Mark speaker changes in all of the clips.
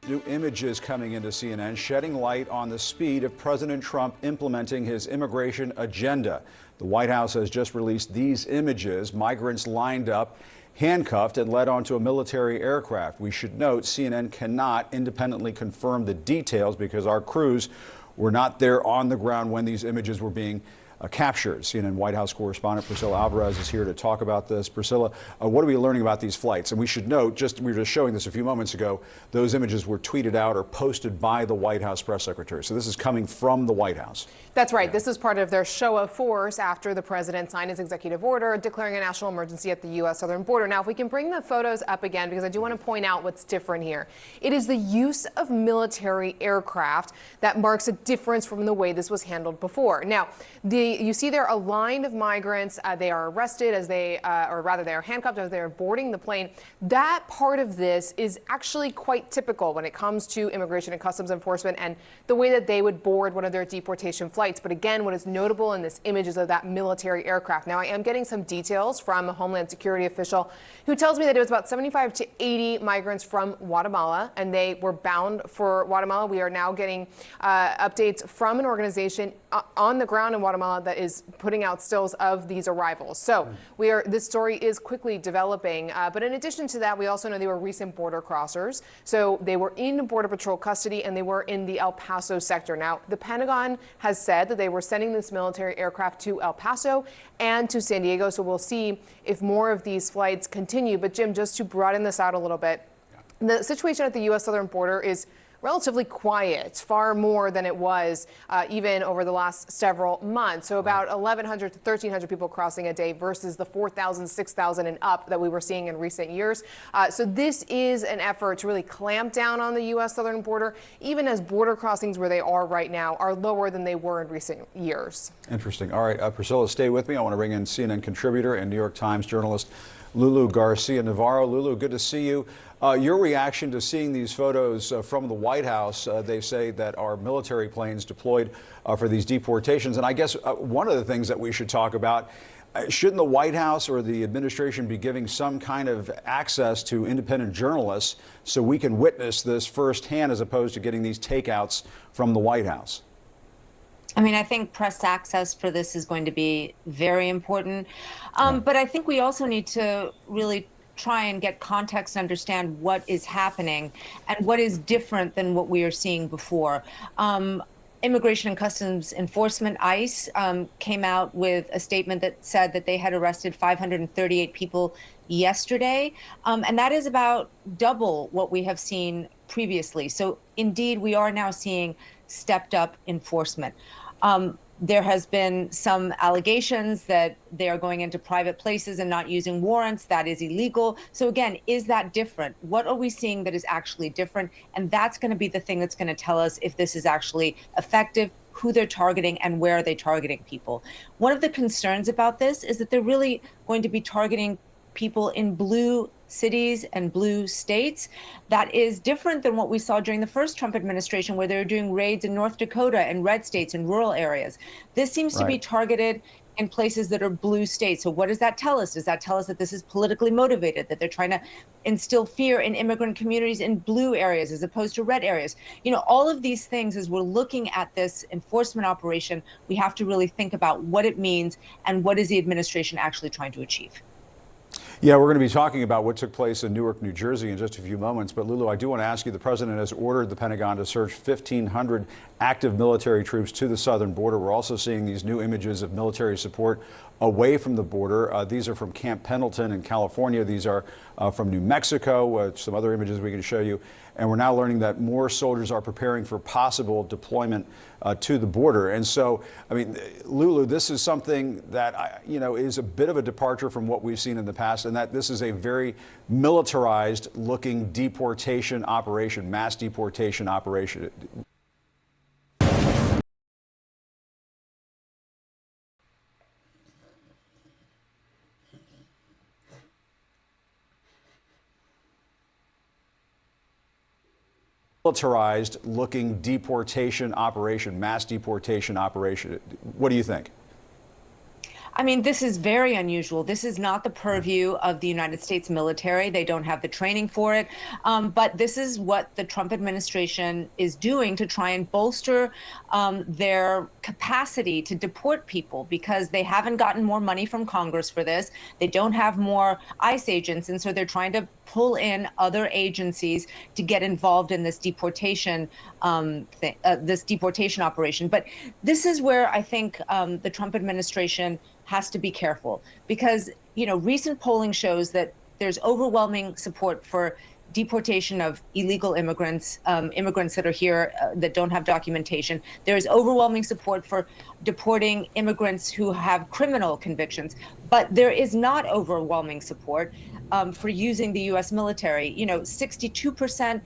Speaker 1: New images coming into CNN shedding light on the speed of President Trump implementing his immigration agenda. The White House has just released these images, migrants lined up, handcuffed and led onto a military aircraft. We should note CNN cannot independently confirm the details because our crews were not there on the ground when these images were being captured. CNN White House correspondent Priscilla Alvarez is here to talk about this. Priscilla, what are we learning about these flights? And we should note, we were just showing this a few moments ago, those images were tweeted out or posted by the White House press secretary. So this is coming from the White House.
Speaker 2: That's right. Yeah. This is part of their show of force after the president signed his executive order declaring a national emergency at the U.S. southern border. Now, if we can bring the photos up again, because I do want to point out what's different here. It is the use of military aircraft that marks a difference from the way this was handled before. Now, you see there a line of migrants. They are arrested as they are handcuffed as they're boarding the plane. That part of this is actually quite typical when it comes to immigration and customs enforcement and the way that they would board one of their deportation flights. But again, what is notable in this image is of that military aircraft. Now, I am getting some details from a Homeland Security official who tells me that it was about 75 to 80 migrants from Guatemala, and they were bound for Guatemala. We are now getting updates from an organization on the ground in Guatemala that is putting out stills of these arrivals. So this story is quickly developing. But in addition to that, we also know they were recent border crossers. So they were in Border Patrol custody and they were in the El Paso sector. Now, the Pentagon has said that they were sending this military aircraft to El Paso and to San Diego. So we'll see if more of these flights continue. But Jim, just to broaden this out a little bit, the situation at the U.S. southern border is relatively quiet, far more than it was even over the last several months. So about 1,100 to 1,300 people crossing a day versus the 4,000, 6,000 and up that we were seeing in recent years. So this is an effort to really clamp down on the U.S. southern border, even as border crossings where they are right now are lower than they were in recent years. Interesting.
Speaker 1: All right, Priscilla, stay with me. I want to bring in CNN contributor and New York Times journalist Lulu Garcia-Navarro. Lulu, good to see you. Your reaction to seeing these photos from the White House, they say that are military planes deployed for these deportations. And I guess one of the things that we should talk about, shouldn't the White House or the administration be giving some kind of access to independent journalists so we can witness this firsthand as opposed to getting these takeouts from the White House?
Speaker 3: I mean, I think press access for this is going to be very important. But I think we also need to really try and get context to understand what is happening and what is different than what we are seeing before. Immigration and Customs Enforcement, ICE, came out with a statement that said that they had arrested 538 people yesterday. And that is about double what we have seen previously. So indeed, we are now seeing stepped up enforcement. There has been some allegations that they are going into private places and not using warrants. That is illegal. So again, is that different? What are we seeing that is actually different? And that's going to be the thing that's going to tell us if this is actually effective, who they're targeting, and where are they targeting people. One of the concerns about this is that they're really going to be targeting people in blue cities and blue states. That is different than what we saw during the first Trump administration, where they were doing raids in North Dakota and red states and rural areas. This seems to be targeted in places that are blue states. So what does that tell us? Does that tell us that this is politically motivated, that they're trying to instill fear in immigrant communities in blue areas as opposed to red areas? You know, all of these things, as we're looking at this enforcement operation, we have to really think about what it means and what is the administration actually trying to achieve.
Speaker 1: Yeah, we're going to be talking about what took place in Newark, New Jersey in just a few moments. But Lulu, I do want to ask you, the president has ordered the Pentagon to search 1,500 active military troops to the southern border. We're also seeing these new images of military support away from the border. These are from Camp Pendleton in California. These are from New Mexico, some other images we can show you. And we're now learning that more soldiers are preparing for possible deployment to the border. And so, I mean, Lulu, this is something that, is a bit of a departure from what we've seen in the past, and that this is a very militarized looking deportation operation, mass deportation operation. Militarized looking deportation operation, mass deportation operation. What do you think?
Speaker 3: I mean, this is very unusual. This is not the purview of the United States military. They don't have the training for it. But this is what the Trump administration is doing to try and bolster their capacity to deport people, because they haven't gotten more money from Congress for this. They don't have more ICE agents. And so they're trying to pull in other agencies to get involved in this deportation operation. But this is where I think the Trump administration has to be careful, because recent polling shows that there's overwhelming support for deportation of illegal immigrants, immigrants that are here that don't have documentation. There is overwhelming support for deporting immigrants who have criminal convictions, but there is not overwhelming support for using the U.S. military. 62%.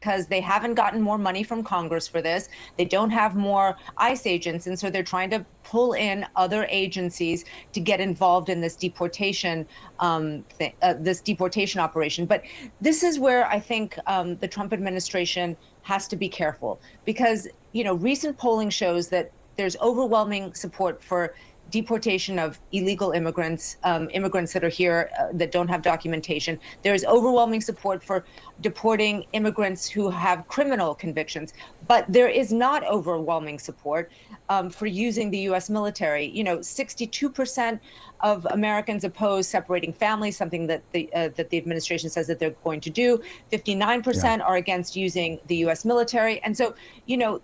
Speaker 3: Because they haven't gotten more money from Congress for this. They don't have more ICE agents. And so they're trying to pull in other agencies to get involved in this deportation operation. But this is where I think the Trump administration has to be careful, because recent polling shows that there's overwhelming support for deportation of illegal immigrants, immigrants that are here that don't have documentation. There is overwhelming support for deporting immigrants who have criminal convictions, but there is not overwhelming support for using the U.S. military. 62% of Americans oppose separating families, something that the administration says that they're going to do. 59% are against using the U.S. military. And so,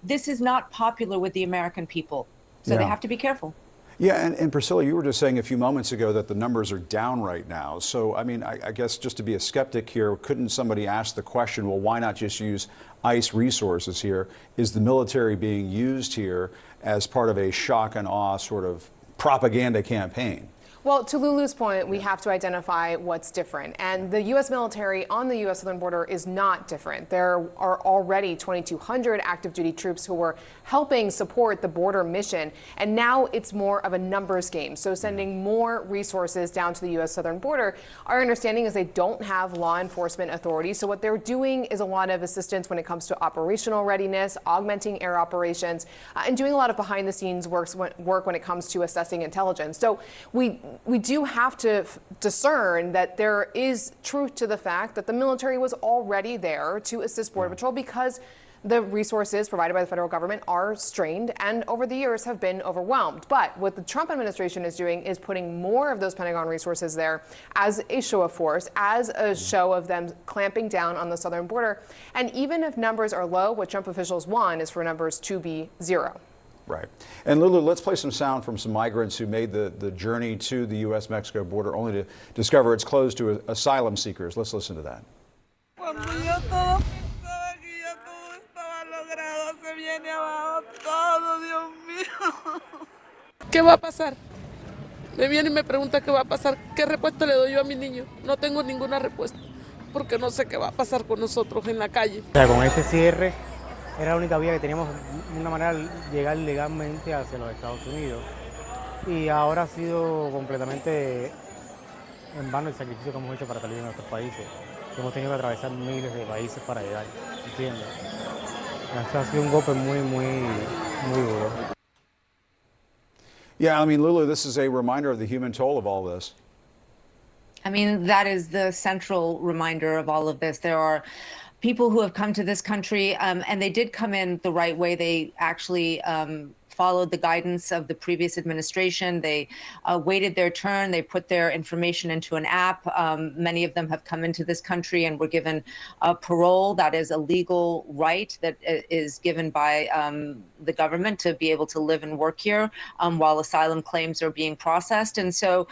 Speaker 3: this is not popular with the American people. So they have to be careful.
Speaker 1: Yeah, and Priscilla, you were just saying a few moments ago that the numbers are down right now. So, I mean, I guess just to be a skeptic here, couldn't somebody ask the question, well, why not just use ICE resources here? Is the military being used here as part of a shock and awe sort of propaganda campaign?
Speaker 2: Well, to Lulu's point, we have to identify what's different. And the U.S. military on the U.S. southern border is not different. There are already 2,200 active duty troops who were helping support the border mission. And now it's more of a numbers game. So sending more resources down to the U.S. southern border, our understanding is they don't have law enforcement authority. So what they're doing is a lot of assistance when it comes to operational readiness, augmenting air operations, and doing a lot of behind the scenes work when it comes to assessing intelligence. So we do have to discern that there is truth to the fact that the military was already there to assist Border Patrol, because the resources provided by the federal government are strained and over the years have been overwhelmed. But what the Trump administration is doing is putting more of those Pentagon resources there as a show of force, as a show of them clamping down on the southern border. And even if numbers are low, what Trump officials want is for numbers to be zero.
Speaker 1: Right. And Lulu, let's play some sound from some migrants who made the journey to the U.S.-Mexico border only to discover it's closed to asylum seekers. Let's listen to that.
Speaker 4: ¿Qué va a pasar? Me viene y me pregunta qué va a pasar. ¿Qué respuesta le doy yo a mi niño? No tengo ninguna respuesta, porque no sé qué va a pasar con nosotros en la calle.
Speaker 5: O sea, con este cierre era la única vía que teníamos, una manera de llegar legalmente hacia los Estados Unidos. Y ahora ha sido completamente en vano el sacrificio que hemos hecho para salir de nuestros países. Hemos tenido que atravesar miles de países para llegar, ¿entiendes? Eso ha sido un golpe muy duro.
Speaker 1: Yeah, I mean, Lulu, this is a reminder of the human toll of all this.
Speaker 3: I mean, that is the central reminder of all of this. There are people who have come to this country, and they did come in the right way. They actually followed the guidance of the previous administration. They waited their turn. They put their information into an app. Many of them have come into this country and were given parole. That is a legal right that is given by the government to be able to live and work here while asylum claims are being processed. And so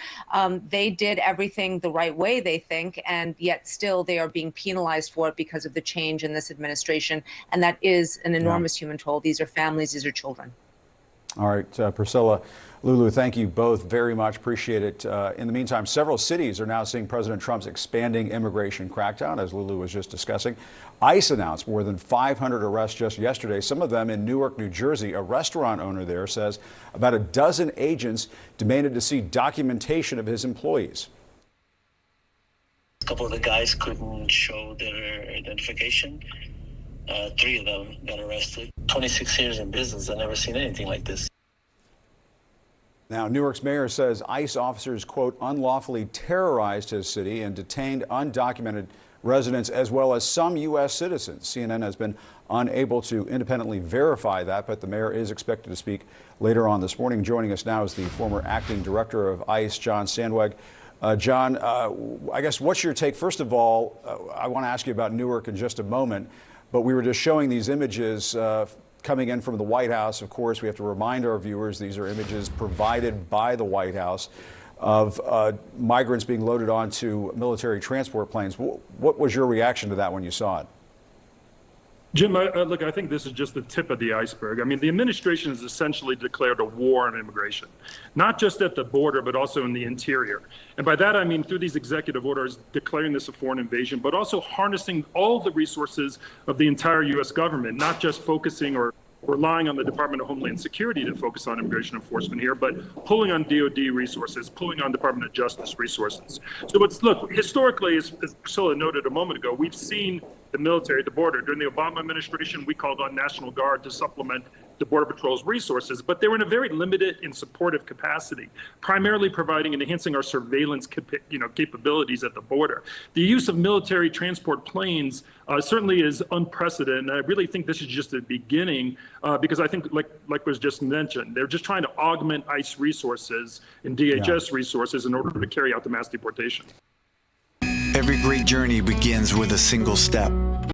Speaker 3: they did everything the right way, they think, and yet still they are being penalized for it because of the change in this administration. And that is an enormous human toll. These are families, these are children.
Speaker 1: All right, Priscilla, Lulu, thank you both very much. Appreciate it. In the meantime, several cities are now seeing President Trump's expanding immigration crackdown, as Lulu was just discussing. ICE announced more than 500 arrests just yesterday, some of them in Newark, New Jersey. A restaurant owner there says about a dozen agents demanded to see documentation of his employees.
Speaker 6: A couple of the guys couldn't show their identification. 3 of them got arrested. 26 years in business, I've never seen anything like this.
Speaker 1: Now, Newark's mayor says ICE officers, quote, unlawfully terrorized his city and detained undocumented residents as well as some U.S. citizens. CNN has been unable to independently verify that, but the mayor is expected to speak later on this morning. Joining us now is the former acting director of ICE, John Sandweg. John, I guess what's your take? First of all, I want to ask you about Newark in just a moment, but we were just showing these images coming in from the White House. Of course, we have to remind our viewers these are images provided by the White House of migrants being loaded onto military transport planes. What was your reaction to that when you saw it?
Speaker 7: Jim, look, I think this is just the tip of the iceberg. I mean, the administration has essentially declared a war on immigration, not just at the border, but also in the interior. And by that, I mean through these executive orders, declaring this a foreign invasion, but also harnessing all the resources of the entire U.S. government, not just focusing or relying on the Department of Homeland Security to focus on immigration enforcement here, but pulling on DOD resources, pulling on Department of Justice resources. So look, historically, as Priscilla noted a moment ago, we've seen the military at the border. During the Obama administration, we called on National Guard to supplement the Border Patrol's resources, but they were in a very limited and supportive capacity, primarily providing and enhancing our surveillance capabilities at the border. The use of military transport planes certainly is unprecedented, and I really think this is just the beginning, because I think, like was just mentioned, they're just trying to augment ICE resources and DHS resources in order to carry out the mass deportation.
Speaker 8: Every great journey begins with a single step.